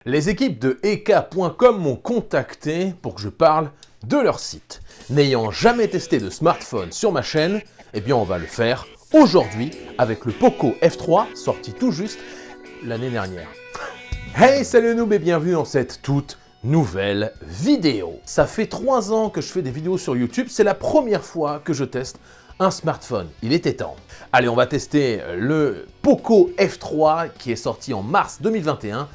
Les équipes de eka.com m'ont contacté pour que je parle de leur site. N'ayant jamais testé de smartphone sur ma chaîne, eh bien on va le faire aujourd'hui avec le Poco F3 sorti tout juste l'année dernière. Hey, salut noob et bienvenue dans cette toute nouvelle vidéo. Ça fait 3 ans que je fais des vidéos sur YouTube, c'est la première fois que je teste un smartphone. Il était temps. Allez, on va tester le Poco F3 qui est sorti en mars 2021.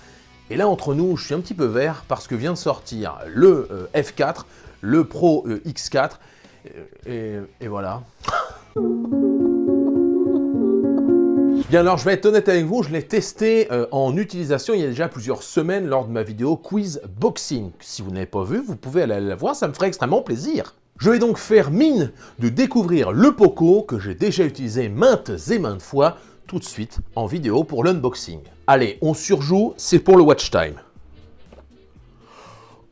Et là, entre nous, je suis un petit peu vert parce que vient de sortir le F4, le Pro X4, et voilà. Bien alors, je vais être honnête avec vous, je l'ai testé en utilisation il y a déjà plusieurs semaines lors de ma vidéo Quiz Boxing. Si vous n'avez pas vu, vous pouvez aller la voir, ça me ferait extrêmement plaisir. Je vais donc faire mine de découvrir le Poco que j'ai déjà utilisé maintes et maintes fois, tout de suite en vidéo pour l'unboxing. Allez, on surjoue, c'est pour le watch time.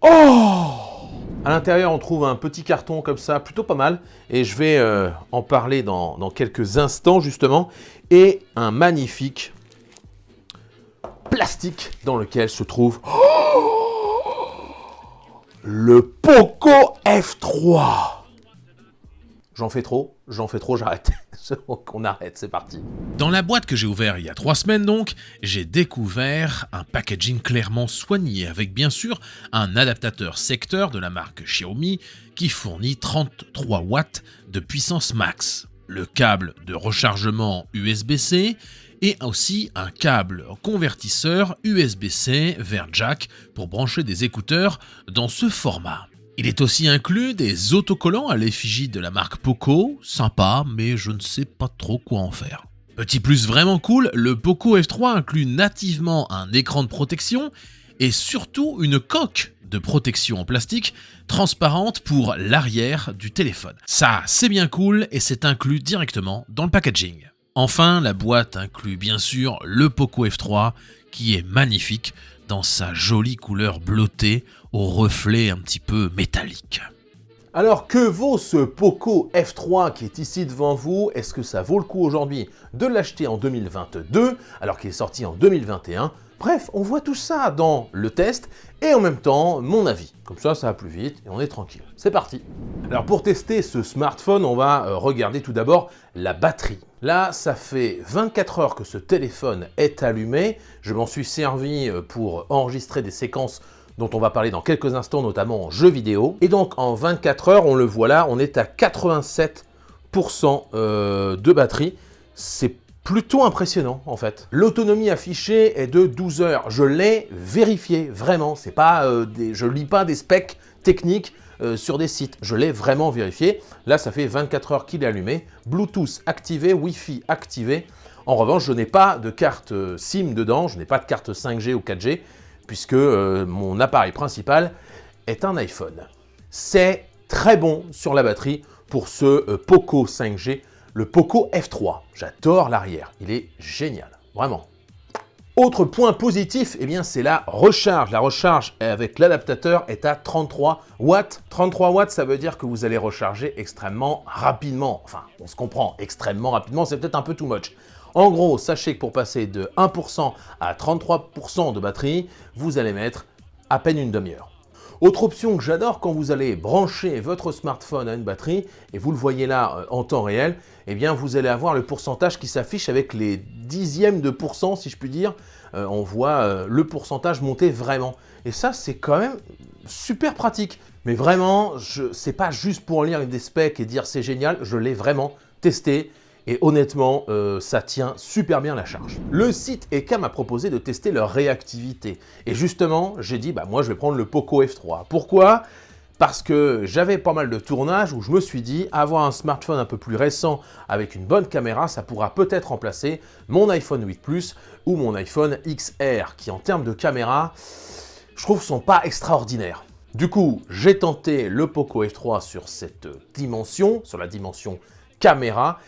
Oh! À l'intérieur, on trouve un petit carton comme ça, plutôt pas mal, et je vais en parler dans quelques instants justement, et un magnifique plastique dans lequel se trouve le Poco F3. J'en fais trop, j'arrête. On arrête, c'est parti. Dans la boîte que j'ai ouverte il y a 3 semaines donc, j'ai découvert un packaging clairement soigné avec bien sûr un adaptateur secteur de la marque Xiaomi qui fournit 33 watts de puissance max, le câble de rechargement USB-C et aussi un câble convertisseur USB-C vers jack pour brancher des écouteurs dans ce format. Il est aussi inclus des autocollants à l'effigie de la marque Poco, sympa, mais je ne sais pas trop quoi en faire. Petit plus vraiment cool, le Poco F3 inclut nativement un écran de protection et surtout une coque de protection en plastique transparente pour l'arrière du téléphone. Ça, c'est bien cool et c'est inclus directement dans le packaging. Enfin, la boîte inclut bien sûr le Poco F3 qui est magnifique dans sa jolie couleur bleutée au reflet un petit peu métallique. Alors, que vaut ce Poco F3 qui est ici devant vous? Est-ce que ça vaut le coup aujourd'hui de l'acheter en 2022 alors qu'il est sorti en 2021? Bref, on voit tout ça dans le test et en même temps mon avis. Comme ça va plus vite et on est tranquille. C'est parti. Alors pour tester ce smartphone, on va regarder tout d'abord la batterie. Là, ça fait 24 heures que ce téléphone est allumé. Je m'en suis servi pour enregistrer des séquences dont on va parler dans quelques instants, notamment en jeux vidéo. Et donc en 24 heures, on le voit là, on est à 87% de batterie. C'est plutôt impressionnant en fait. L'autonomie affichée est de 12 heures. Je l'ai vérifié, vraiment. C'est pas je lis pas des specs techniques sur des sites. Je l'ai vraiment vérifié. Là, ça fait 24 heures qu'il est allumé. Bluetooth activé, Wi-Fi activé. En revanche, je n'ai pas de carte SIM dedans. Je n'ai pas de carte 5G ou 4G puisque mon appareil principal est un iPhone. C'est très bon sur la batterie pour ce Poco 5G. Le Poco F3, j'adore l'arrière, il est génial, vraiment. Autre point positif, eh bien c'est la recharge. La recharge avec l'adaptateur est à 33 watts. 33 watts, ça veut dire que vous allez recharger extrêmement rapidement. Enfin, on se comprend, extrêmement rapidement, c'est peut-être un peu too much. En gros, sachez que pour passer de 1% à 33% de batterie, vous allez mettre à peine une demi-heure. Autre option que j'adore, quand vous allez brancher votre smartphone à une batterie, et vous le voyez là en temps réel, eh bien vous allez avoir le pourcentage qui s'affiche avec les dixièmes de pourcent, si je puis dire. On voit le pourcentage monter vraiment. Et ça, c'est quand même super pratique. Mais vraiment, c'est pas juste pour lire des specs et dire c'est génial, je l'ai vraiment testé. Et honnêtement, ça tient super bien la charge. Le site Eka m'a proposé de tester leur réactivité. Et justement, j'ai dit, moi je vais prendre le Poco F3. Pourquoi? Parce que j'avais pas mal de tournages où je me suis dit, avoir un smartphone un peu plus récent avec une bonne caméra, ça pourra peut-être remplacer mon iPhone 8 Plus ou mon iPhone XR, qui en termes de caméra, je trouve sont pas extraordinaires. Du coup, j'ai tenté le Poco F3 sur cette dimension, sur la dimension caméra,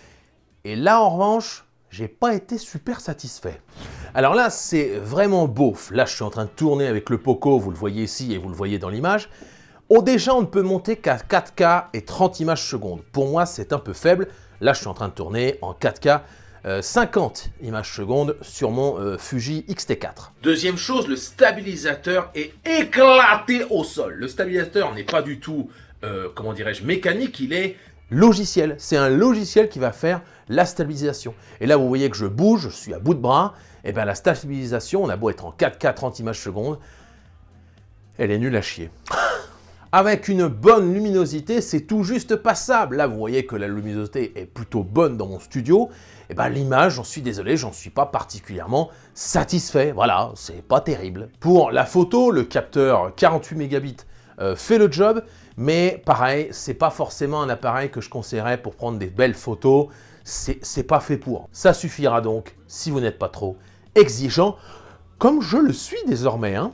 et là, en revanche, j'ai pas été super satisfait. Alors là, c'est vraiment beauf. Là, je suis en train de tourner avec le Poco, vous le voyez ici et vous le voyez dans l'image. Déjà, on ne peut monter qu'à 4K et 30 images secondes. Pour moi, c'est un peu faible. Là, je suis en train de tourner en 4K 50 images secondes sur mon Fuji X-T4. Deuxième chose, le stabilisateur est éclaté au sol. Le stabilisateur n'est pas du tout, comment dirais-je, mécanique, il est logiciel. C'est un logiciel qui va faire la stabilisation. Et là, vous voyez que je bouge, je suis à bout de bras. Et bien la stabilisation, on a beau être en 4K 30 images secondes, elle est nulle à chier. Avec une bonne luminosité, c'est tout juste passable. Là, vous voyez que la luminosité est plutôt bonne dans mon studio. Et ben l'image, j'en suis désolé, j'en suis pas particulièrement satisfait. Voilà, c'est pas terrible. Pour la photo, le capteur 48 mégabits fait le job, mais pareil, c'est pas forcément un appareil que je conseillerais pour prendre des belles photos. C'est pas fait pour. Ça suffira donc, si vous n'êtes pas trop exigeant, comme je le suis désormais, hein.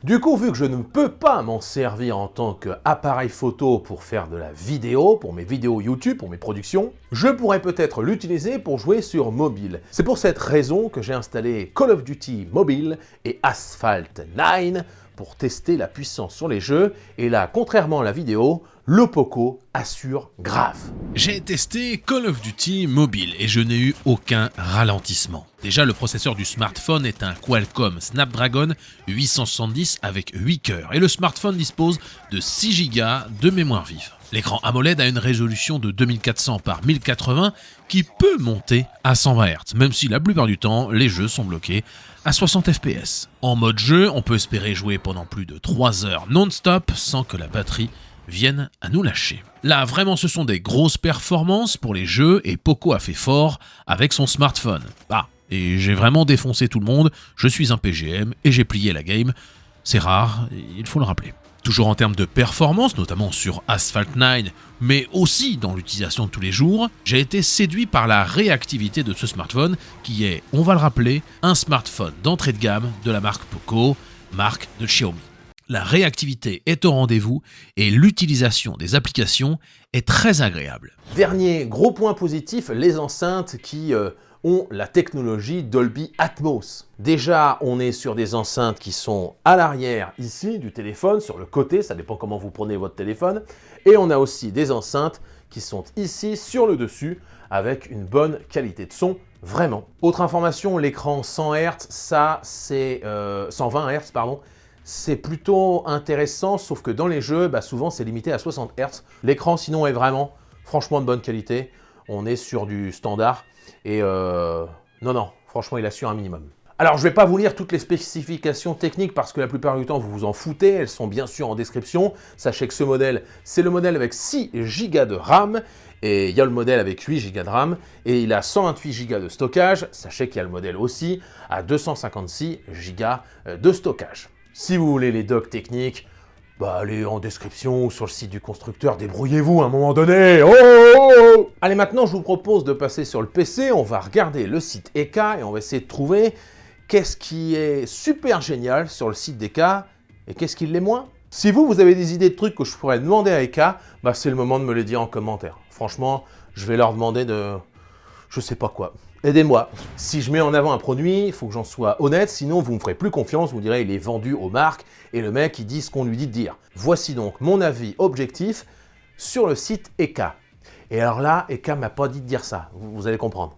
Du coup, vu que je ne peux pas m'en servir en tant qu'appareil photo pour faire de la vidéo, pour mes vidéos YouTube, pour mes productions, je pourrais peut-être l'utiliser pour jouer sur mobile. C'est pour cette raison que j'ai installé Call of Duty Mobile et Asphalt 9 pour tester la puissance sur les jeux, et là, contrairement à la vidéo, le Poco assure grave. J'ai testé Call of Duty Mobile et je n'ai eu aucun ralentissement. Déjà, le processeur du smartphone est un Qualcomm Snapdragon 870 avec 8 cœurs et le smartphone dispose de 6 Go de mémoire vive. L'écran AMOLED a une résolution de 2400 par 1080 qui peut monter à 120 Hz, même si la plupart du temps, les jeux sont bloqués à 60 fps. En mode jeu, on peut espérer jouer pendant plus de 3 heures non-stop sans que la batterie vienne à nous lâcher. Là, vraiment, ce sont des grosses performances pour les jeux et Poco a fait fort avec son smartphone. Et j'ai vraiment défoncé tout le monde, je suis un PGM et j'ai plié la game. C'est rare, il faut le rappeler. Toujours en termes de performance, notamment sur Asphalt 9, mais aussi dans l'utilisation de tous les jours, j'ai été séduit par la réactivité de ce smartphone qui est, on va le rappeler, un smartphone d'entrée de gamme de la marque Poco, marque de Xiaomi. La réactivité est au rendez-vous et l'utilisation des applications est très agréable. Dernier gros point positif, les enceintes qui ont la technologie Dolby Atmos. Déjà, on est sur des enceintes qui sont à l'arrière ici du téléphone, sur le côté, ça dépend comment vous prenez votre téléphone. Et on a aussi des enceintes qui sont ici sur le dessus avec une bonne qualité de son, vraiment. Autre information, l'écran 100 Hz, ça c'est 120 Hz, pardon. C'est plutôt intéressant, sauf que dans les jeux, souvent c'est limité à 60 Hz. L'écran sinon est vraiment, franchement de bonne qualité. On est sur du standard et non, franchement il assure un minimum. Alors je ne vais pas vous lire toutes les spécifications techniques parce que la plupart du temps vous vous en foutez, elles sont bien sûr en description. Sachez que ce modèle, c'est le modèle avec 6 Go de RAM et il y a le modèle avec 8 Go de RAM et il a 128 Go de stockage. Sachez qu'il y a le modèle aussi à 256 Go de stockage. Si vous voulez les docs techniques, allez en description ou sur le site du constructeur, débrouillez-vous à un moment donné. Oh Allez, maintenant je vous propose de passer sur le PC, on va regarder le site Eka et on va essayer de trouver qu'est-ce qui est super génial sur le site d'Eka et qu'est-ce qui l'est moins. Si vous avez des idées de trucs que je pourrais demander à Eka, c'est le moment de me les dire en commentaire. Franchement, je vais leur demander de... je sais pas quoi. Aidez-moi. Si je mets en avant un produit, il faut que j'en sois honnête, sinon vous ne me ferez plus confiance, vous direz il est vendu aux marques, et le mec il dit ce qu'on lui dit de dire. Voici donc mon avis objectif sur le site Eka. Et alors là, Eka m'a pas dit de dire ça, vous allez comprendre.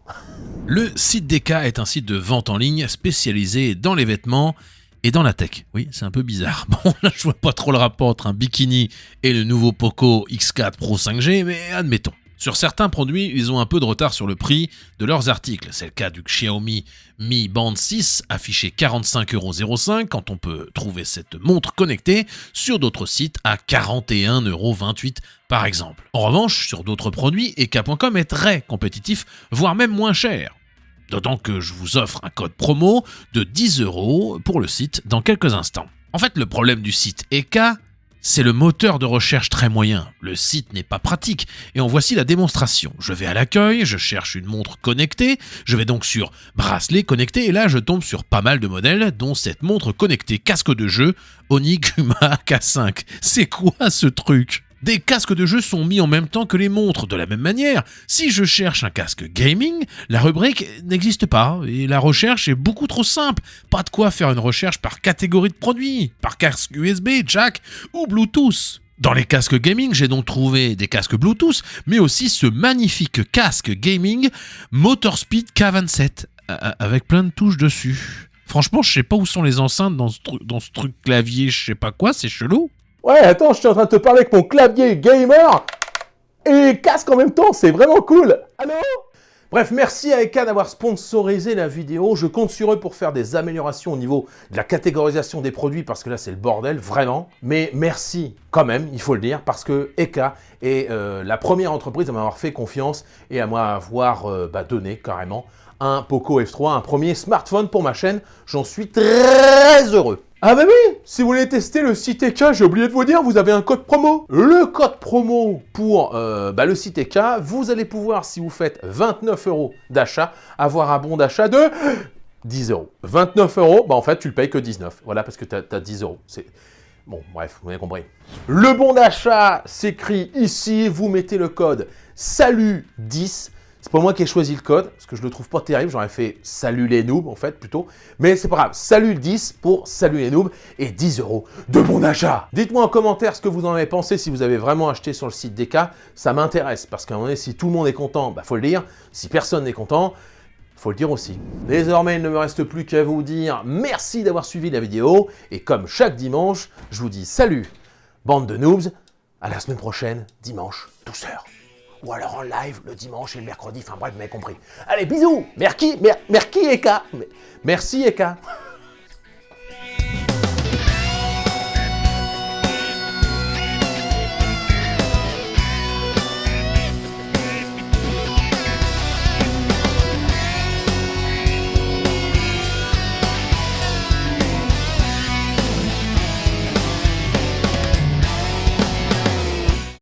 Le site d'Eka est un site de vente en ligne spécialisé dans les vêtements et dans la tech. Oui, c'est un peu bizarre. Bon, là je vois pas trop le rapport entre un bikini et le nouveau Poco X4 Pro 5G, mais admettons. Sur certains produits, ils ont un peu de retard sur le prix de leurs articles. C'est le cas du Xiaomi Mi Band 6, affiché 45,05 € quand on peut trouver cette montre connectée sur d'autres sites à 41,28 € par exemple. En revanche, sur d'autres produits, Eka.com est très compétitif, voire même moins cher. D'autant que je vous offre un code promo de 10 € pour le site dans quelques instants. En fait, le problème du site Eka, c'est le moteur de recherche très moyen. Le site n'est pas pratique et en voici la démonstration. Je vais à l'accueil, je cherche une montre connectée, je vais donc sur bracelet connecté et là je tombe sur pas mal de modèles dont cette montre connectée casque de jeu Oniguma K5. C'est quoi ce truc ? Des casques de jeu sont mis en même temps que les montres. De la même manière, si je cherche un casque gaming, la rubrique n'existe pas et la recherche est beaucoup trop simple. Pas de quoi faire une recherche par catégorie de produits, par casque USB, jack ou Bluetooth. Dans les casques gaming, j'ai donc trouvé des casques Bluetooth, mais aussi ce magnifique casque gaming Motorspeed K27, avec plein de touches dessus. Franchement, je sais pas où sont les enceintes dans ce truc clavier, je sais pas quoi, c'est chelou. Ouais, attends, je suis en train de te parler avec mon clavier gamer et casque en même temps, c'est vraiment cool. Allô? Bref, merci à Eka d'avoir sponsorisé la vidéo. Je compte sur eux pour faire des améliorations au niveau de la catégorisation des produits parce que là, c'est le bordel, vraiment. Mais merci quand même, il faut le dire, parce que Eka est la première entreprise à m'avoir fait confiance et à m'avoir donné carrément un Poco F3, un premier smartphone pour ma chaîne. J'en suis très heureux. Ah bah oui, si vous voulez tester le site Eka, j'ai oublié de vous dire, vous avez un code promo. Le code promo pour le site Eka, vous allez pouvoir, si vous faites 29 € d'achat, avoir un bon d'achat de 10 €. 29 €, bah en fait, tu le payes que 19. Voilà, parce que tu as 10 €. C'est... Bon, bref, vous avez compris. Le bon d'achat s'écrit ici, vous mettez le code SALUT10. C'est pas moi qui ai choisi le code, parce que je le trouve pas terrible, j'aurais fait salut les noobs en fait plutôt, mais c'est pas grave, salut 10 pour salut les noobs et 10 € de bon d'achat. Dites-moi en commentaire ce que vous en avez pensé, si vous avez vraiment acheté sur le site d'Eka, ça m'intéresse, parce qu'à un moment donné, si tout le monde est content, bah faut le dire, si personne n'est content, faut le dire aussi. Désormais, il ne me reste plus qu'à vous dire merci d'avoir suivi la vidéo, et comme chaque dimanche, je vous dis salut, bande de noobs, à la semaine prochaine, dimanche, douceur. Ou alors en live le dimanche et le mercredi, enfin bref, vous m'avez compris. Allez, bisous. Merci Eka. Merci Eka.